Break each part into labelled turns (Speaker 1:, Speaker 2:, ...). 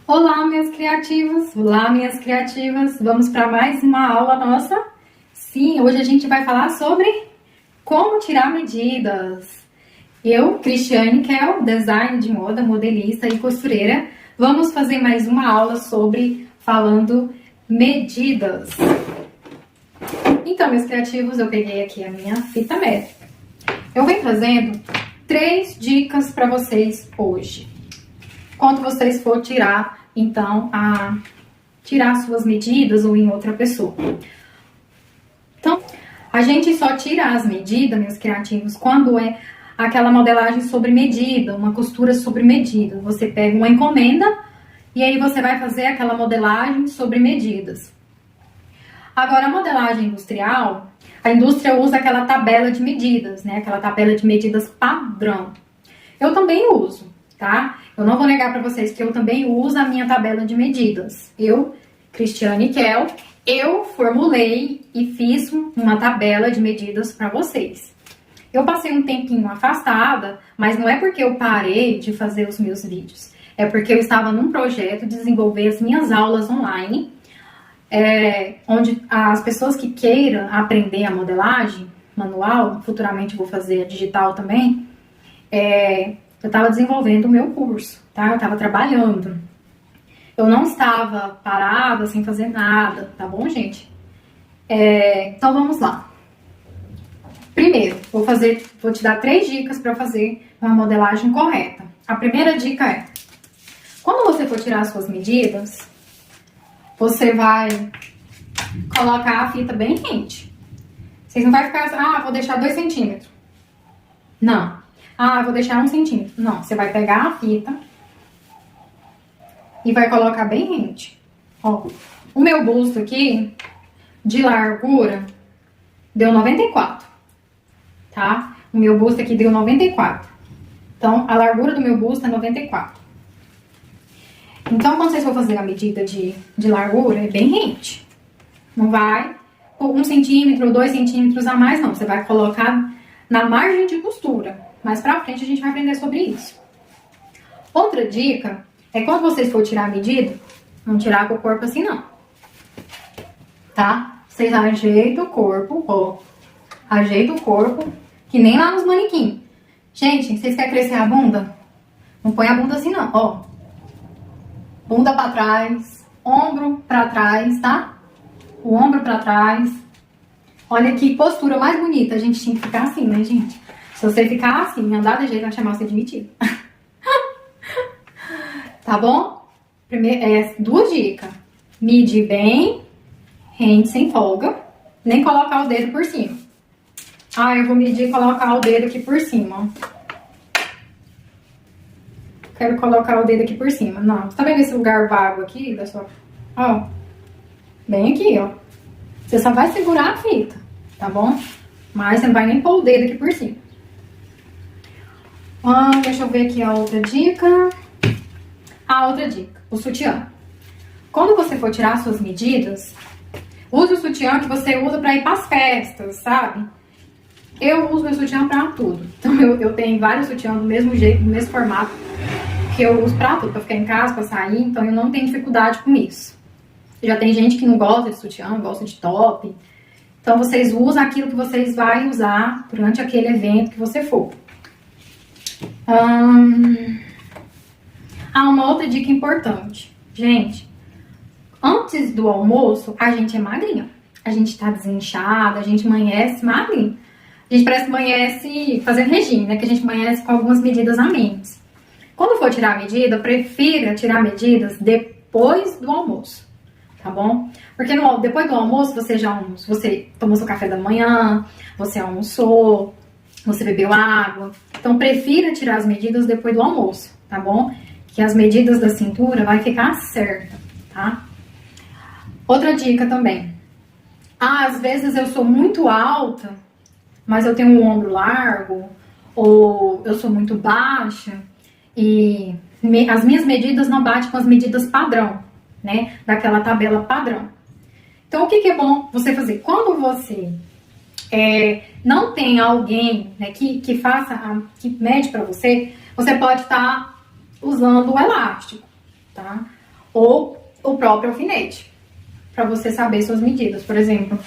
Speaker 1: Olá, meus criativos! Olá, minhas criativas! Vamos para mais uma aula nossa? Sim, hoje a gente vai falar sobre como tirar medidas. Eu, Cristiane Kel, design de moda, modelista e costureira, vamos fazer mais uma aula sobre falando medidas. Então, meus criativos, eu peguei aqui a minha fita métrica. Eu venho trazendo 3 dicas para vocês hoje. Quando vocês for tirar, então, tirar suas medidas ou em outra pessoa. Então, a gente só tira as medidas, meus criativos, quando é aquela modelagem sobre medida, uma costura sobre medida. Você pega uma encomenda e aí você vai fazer aquela modelagem sobre medidas. Agora, a modelagem industrial, a indústria usa aquela tabela de medidas, né? Aquela tabela de medidas padrão. Eu também uso, tá? Eu não vou negar para vocês que eu também uso a minha tabela de medidas. Eu, Cristiane Kel, eu formulei e fiz uma tabela de medidas para vocês. Eu passei um tempinho afastada, mas não é porque eu parei de fazer os meus vídeos. É porque eu estava num projeto de desenvolver as minhas aulas online, onde as pessoas que queiram aprender a modelagem manual, futuramente vou fazer a digital também, eu estava desenvolvendo o meu curso, tá? Eu estava trabalhando. Eu não estava parada, sem fazer nada, tá bom, gente? Então, vamos lá. Primeiro, vou te dar 3 dicas para fazer uma modelagem correta. A primeira dica é, quando você for tirar as suas medidas, você vai colocar a fita bem quente. Vocês não vai ficar assim, vou deixar 2 centímetros. Não. Vou deixar 1 centímetro. Não, você vai pegar a fita e vai colocar bem rente. Ó, o meu busto aqui, de largura, deu 94, tá? O meu busto aqui deu 94. Então, a largura do meu busto é 94. Então, quando vocês for fazer a medida de largura, é bem rente. Não vai por 1 centímetro ou 2 centímetros a mais, não. Você vai colocar na margem de costura. Mais pra frente a gente vai aprender sobre isso. Outra dica é quando vocês for tirar a medida, não tirar com o corpo assim não. Tá? Vocês ajeitam o corpo, ó. Ajeita o corpo, que nem lá nos manequim. Gente, vocês querem crescer a bunda? Não põe a bunda assim não, ó. Bunda pra trás, ombro pra trás, tá? O ombro pra trás. Olha que postura mais bonita. A gente tinha que ficar assim, né, gente? Se você ficar assim, andar de jeito, vai chamar você de metido. Tá bom? Primeiro, 2 dicas. Medir bem, rente sem folga. Nem colocar o dedo por cima. Eu vou medir e colocar o dedo aqui por cima. Quero colocar o dedo aqui por cima. Não, tá vendo esse lugar vago aqui da sua... Ó, bem aqui, ó. Você só vai segurar a fita, tá bom? Mas você não vai nem pôr o dedo aqui por cima. Deixa eu ver aqui a outra dica. A outra dica, o sutiã. Quando você for tirar suas medidas, use o sutiã que você usa pra ir pras festas, sabe? Eu uso meu sutiã pra tudo. Então eu tenho vários sutiãs do mesmo jeito, do mesmo formato, que eu uso pra tudo, pra ficar em casa, pra sair, então eu não tenho dificuldade com isso. Já tem gente que não gosta de sutiã, gosta de top. Então vocês usam aquilo que vocês vão usar durante aquele evento que você for. Uma outra dica importante. Gente, antes do almoço, a gente é magrinha. A gente tá desinchada, a gente amanhece magrinha. A gente parece que amanhece fazendo regime, né? Que a gente amanhece com algumas medidas a menos. Quando for tirar a medida, prefira tirar medidas depois do almoço, tá bom? Porque depois do almoço, você tomou seu café da manhã, você almoçou, você bebeu água. Então, prefira tirar as medidas depois do almoço, tá bom? Que as medidas da cintura vai ficar certa, tá? Outra dica também. Às vezes eu sou muito alta, mas eu tenho um ombro largo, ou eu sou muito baixa, e as minhas medidas não batem com as medidas padrão, né? Daquela tabela padrão. Então, o que é bom você fazer? Quando você não tem alguém, né, que mede pra você, você pode estar usando o elástico, tá? ou o próprio alfinete, para você saber suas medidas. Por exemplo,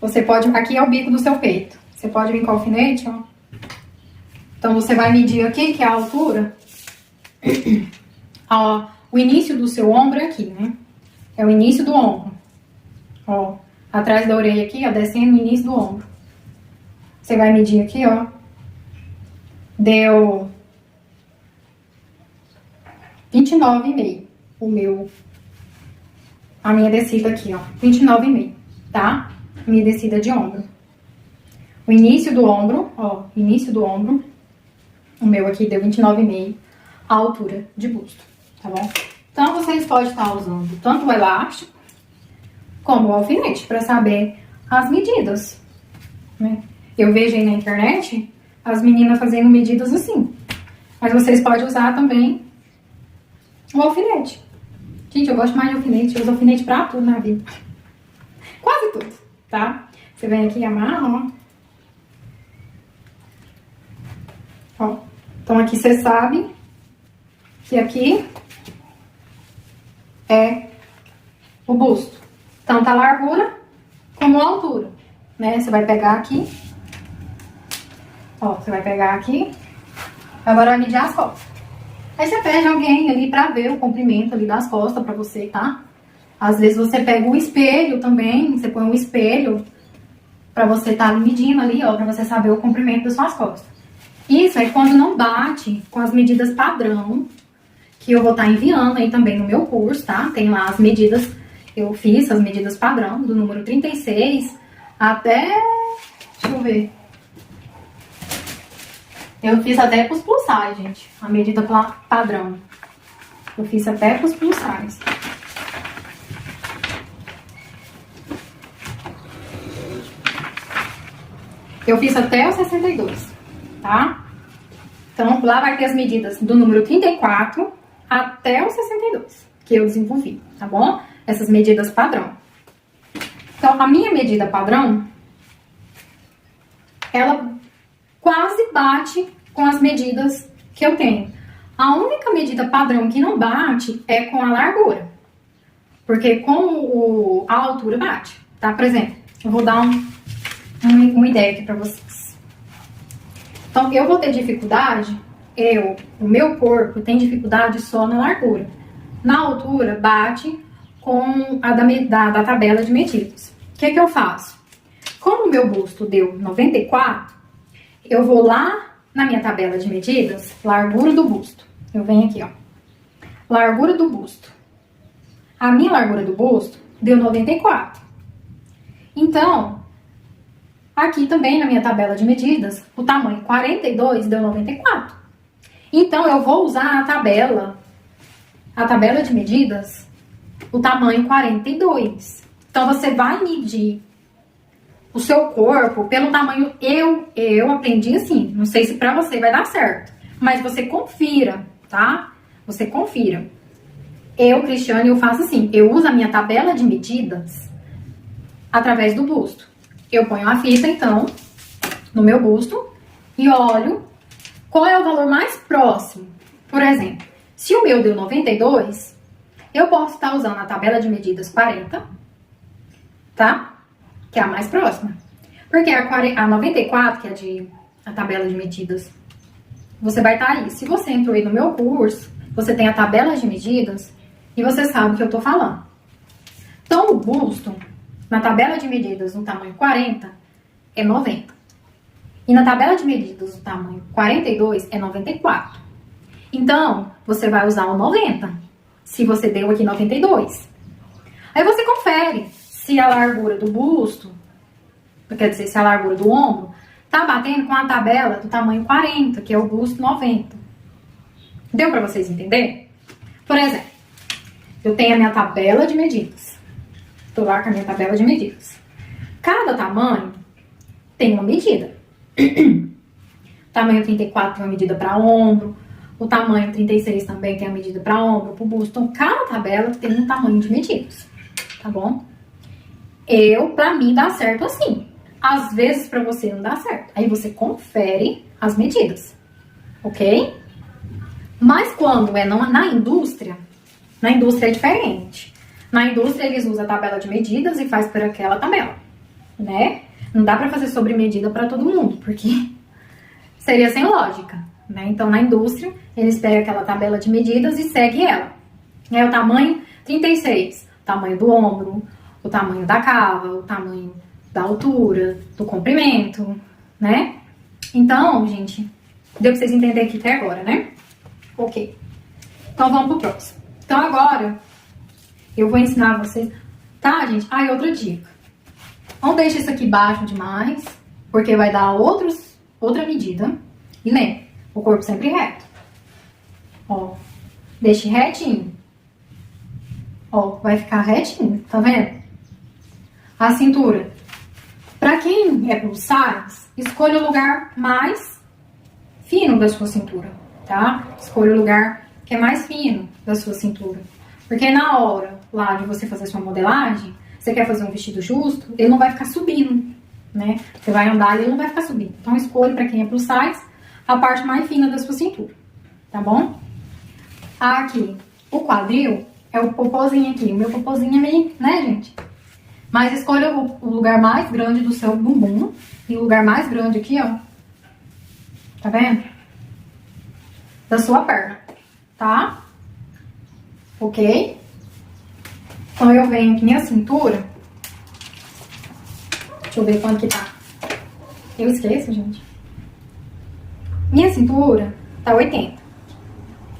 Speaker 1: você pode... Aqui é o bico do seu peito. Você pode vir com o alfinete, ó. Então, você vai medir aqui, que é a altura. Ó, o início do seu ombro é aqui, né? É o início do ombro. Ó, atrás da orelha aqui, ó, descendo o início do ombro. Você vai medir aqui, ó. Deu 29,5 a minha descida aqui, ó. 29,5, tá? Minha descida de ombro. O início do ombro, ó, início do ombro. O meu aqui deu 29,5 a altura de busto, tá bom? Então, vocês podem estar usando tanto o elástico como o alfinete para saber as medidas, né? Eu vejo aí na internet as meninas fazendo medidas assim. Mas vocês podem usar também o alfinete. Gente, eu gosto mais de alfinete. Eu uso alfinete pra tudo na vida. Quase tudo, tá? Você vem aqui e amarra, ó. Ó. Então, aqui você sabe que aqui é o busto. Tanto a largura como a altura, né? Você vai pegar aqui. Ó, você vai pegar aqui. Agora vai medir as costas. Aí você pede alguém ali pra ver o comprimento ali das costas pra você, tá? Às vezes você pega o espelho também. Você põe um espelho pra você tá medindo ali, ó. Pra você saber o comprimento das suas costas. Isso é quando não bate com as medidas padrão, que eu vou estar enviando aí também no meu curso, tá? Tem lá as medidas, eu fiz as medidas padrão, do número 36 até, deixa eu ver. Eu fiz até pros plus size, gente, a medida padrão. Eu fiz até pros plus size. Eu fiz até o 62. Tá? Então, lá vai ter as medidas do número 34 até o 62, que eu desenvolvi, tá bom? Essas medidas padrão. Então, a minha medida padrão, ela quase bate com as medidas que eu tenho. A única medida padrão que não bate é com a largura. Porque com a altura bate, tá? Por exemplo, eu vou dar uma ideia aqui pra vocês. Então, eu vou ter dificuldade, o meu corpo tem dificuldade só na largura. Na altura, bate com a da tabela de medidas. O que eu faço? Como o meu busto deu 94, eu vou lá na minha tabela de medidas, largura do busto. Eu venho aqui, ó. Largura do busto. A minha largura do busto deu 94. Então, aqui também na minha tabela de medidas, o tamanho 42 deu 94. Então, eu vou usar a tabela de medidas, o tamanho 42. Então, você vai medir o seu corpo pelo tamanho. Eu aprendi assim, não sei se pra você vai dar certo, mas você confira, tá? Você confira. Eu, Cristiane, eu faço assim, eu uso a minha tabela de medidas através do busto. Eu ponho a fita, então, no meu busto e olho qual é o valor mais próximo. Por exemplo, se o meu deu 92, eu posso estar usando a tabela de medidas 40, tá? Que é a mais próxima. Porque a 94, que é a tabela de medidas, você vai estar aí. Se você entrou aí no meu curso, você tem a tabela de medidas e você sabe o que eu tô falando. Então, o busto, na tabela de medidas no tamanho 40, é 90. E na tabela de medidas no tamanho 42, é 94. Então, você vai usar o 90, se você deu aqui 92. Aí você confere se a largura do busto, quer dizer, se a largura do ombro, tá batendo com a tabela do tamanho 40, que é o busto 90. Deu pra vocês entenderem? Por exemplo, eu tenho a minha tabela de medidas. Tô lá com a minha tabela de medidas. Cada tamanho tem uma medida. Tamanho 34 tem uma medida para ombro. O tamanho 36 também tem a medida para ombro, pro busto. Então, cada tabela tem um tamanho de medidas. Tá bom? Pra mim, dá certo assim. Às vezes, pra você não dá certo. Aí você confere as medidas. Ok? Mas quando é na indústria, Na indústria é diferente. Na indústria eles usam a tabela de medidas e faz por aquela tabela, né? Não dá pra fazer sobre medida pra todo mundo, porque seria sem lógica, né? Então na indústria eles pegam aquela tabela de medidas e seguem ela. É o tamanho 36, o tamanho do ombro, o tamanho da cava, o tamanho da altura, do comprimento, né? Então, gente, deu pra vocês entenderem aqui até agora, né? Ok. Então vamos pro próximo. Então agora eu vou ensinar vocês, tá, gente? Ah, e outra dica. Não deixe isso aqui baixo demais, porque vai dar outra medida. E lembre, o corpo sempre reto. Ó, deixe retinho. Ó, vai ficar retinho, tá vendo? A cintura. Pra quem é plus size, escolha o lugar mais fino da sua cintura, tá? Escolha o lugar que é mais fino da sua cintura. Porque na hora lá de você fazer sua modelagem, você quer fazer um vestido justo, ele não vai ficar subindo, né? Você vai andar e ele não vai ficar subindo. Então escolha pra quem é plus size a parte mais fina da sua cintura, tá bom? Aqui, o quadril é o popozinho aqui. O meu popozinho é meio, né, gente? Mas escolha o lugar mais grande do seu bumbum e o lugar mais grande aqui, ó. Tá vendo? Da sua perna, tá? Ok? Então eu venho aqui minha cintura. Deixa eu ver quanto que tá. Eu esqueço, gente. Minha cintura tá 80.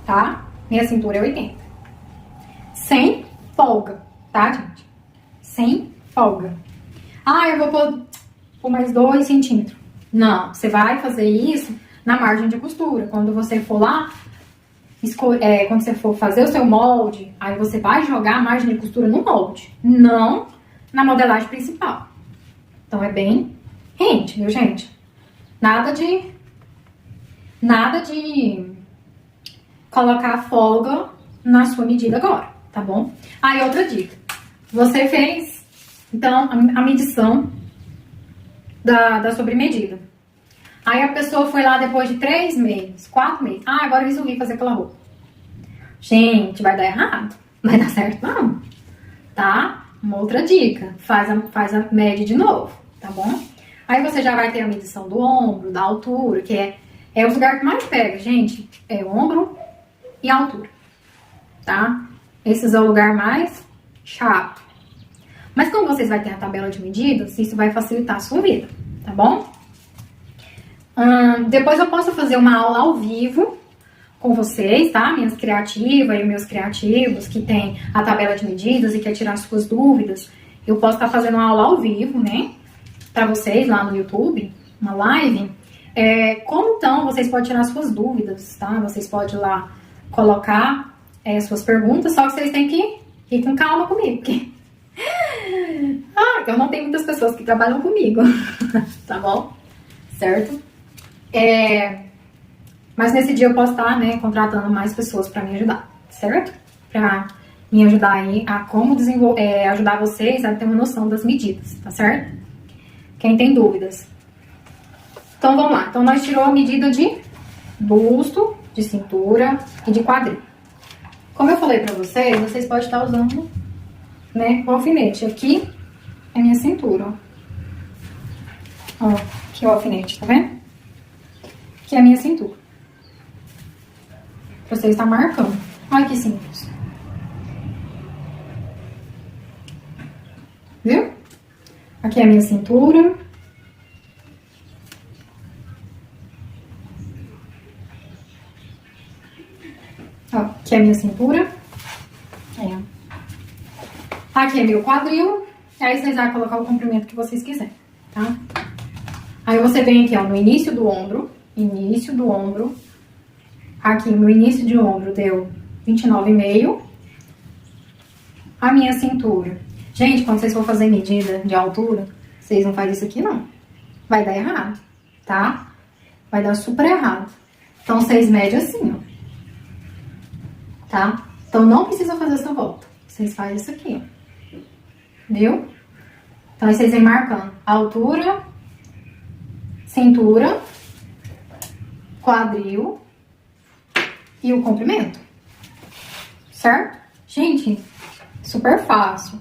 Speaker 1: Tá? Minha cintura é 80. Sem folga, tá, gente? Sem folga. Ah, eu vou pôr mais 2 centímetros. Não, você vai fazer isso na margem de costura. Quando você for lá, quando você for fazer o seu molde, aí você vai jogar a margem de costura no molde, não na modelagem principal. Então é bem rente, viu, gente? Nada de colocar folga na sua medida agora, tá bom? Aí outra dica. Você fez, então, a medição da sobremedida. Aí a pessoa foi lá depois de 3 meses, 4 meses. Ah, agora eu resolvi fazer aquela roupa. Gente, vai dar errado. Não vai dar certo, não. Tá? Uma outra dica. Faz a média de novo, tá bom? Aí você já vai ter a medição do ombro, da altura, que é o lugar que mais pega, gente. É ombro e altura, tá? Esse é o lugar mais chato. Mas como vocês vão ter a tabela de medidas, isso vai facilitar a sua vida, tá bom? Depois eu posso fazer uma aula ao vivo com vocês, tá? Minhas criativas e meus criativos que tem a tabela de medidas e quer tirar suas dúvidas. Eu posso estar fazendo uma aula ao vivo, né? Pra vocês lá no YouTube, uma live. Como então vocês podem tirar suas dúvidas, tá? Vocês podem lá colocar suas perguntas, só que vocês têm que ir com calma comigo, porque eu não tenho muitas pessoas que trabalham comigo, tá bom? Certo? Mas nesse dia eu posso estar, né, contratando mais pessoas pra me ajudar, certo? Pra me ajudar aí a como ajudar vocês a ter uma noção das medidas, tá certo? Quem tem dúvidas. Então vamos lá. Então nós tirou a medida de busto, de cintura e de quadril. Como eu falei pra vocês, vocês podem estar usando, né, o alfinete. Aqui é minha cintura, ó. Ó, aqui é o alfinete, tá vendo? Aqui é a minha cintura. Pra você estar marcando. Olha que simples. Viu? Aqui é a minha cintura. Ó, aqui é a minha cintura. Aqui é meu quadril. Aí vocês vão colocar o comprimento que vocês quiserem, tá? Aí você vem aqui, ó, no início do ombro. Início do ombro. Aqui, no início de ombro deu 29,5. A minha cintura. Gente, quando vocês for fazer medida de altura, vocês não fazem isso aqui, não. Vai dar errado, tá? Vai dar super errado. Então, vocês medem assim, ó. Tá? Então, não precisa fazer essa volta. Vocês fazem isso aqui, ó. Viu? Então, aí vocês vêm marcando altura, cintura, quadril e o comprimento. Certo? Gente, super fácil.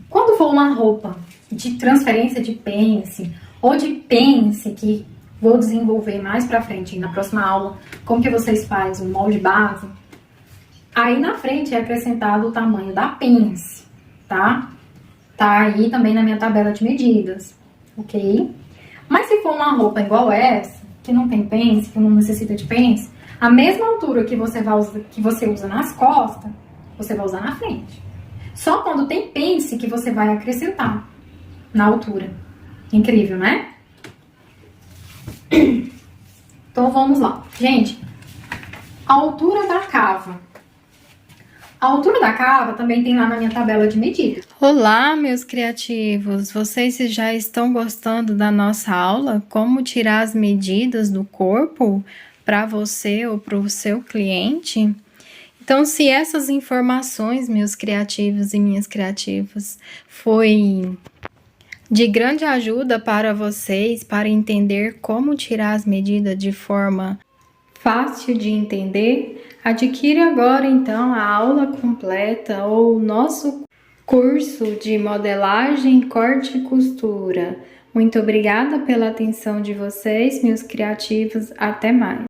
Speaker 1: Quando for uma roupa de transferência de pence ou de pence que vou desenvolver mais pra frente na próxima aula, como que vocês fazem o molde base, aí na frente é acrescentado o tamanho da pence, tá? Tá aí também na minha tabela de medidas, ok? Mas se for uma roupa igual essa, que não tem pence, que não necessita de pence, a mesma altura que você usa nas costas, você vai usar na frente. Só quando tem pence que você vai acrescentar na altura. Incrível, né? Então vamos lá. Gente, a altura da cava. A altura da cava também tem lá na minha tabela de medidas.
Speaker 2: Olá, meus criativos! Vocês já estão gostando da nossa aula? Como tirar as medidas do corpo para você ou para o seu cliente? Então, se essas informações, meus criativos e minhas criativas, foi de grande ajuda para vocês para entender como tirar as medidas de forma fácil de entender, adquire agora então a aula completa ou o nosso curso de modelagem, corte e costura. Muito obrigada pela atenção de vocês, meus criativos. Até mais!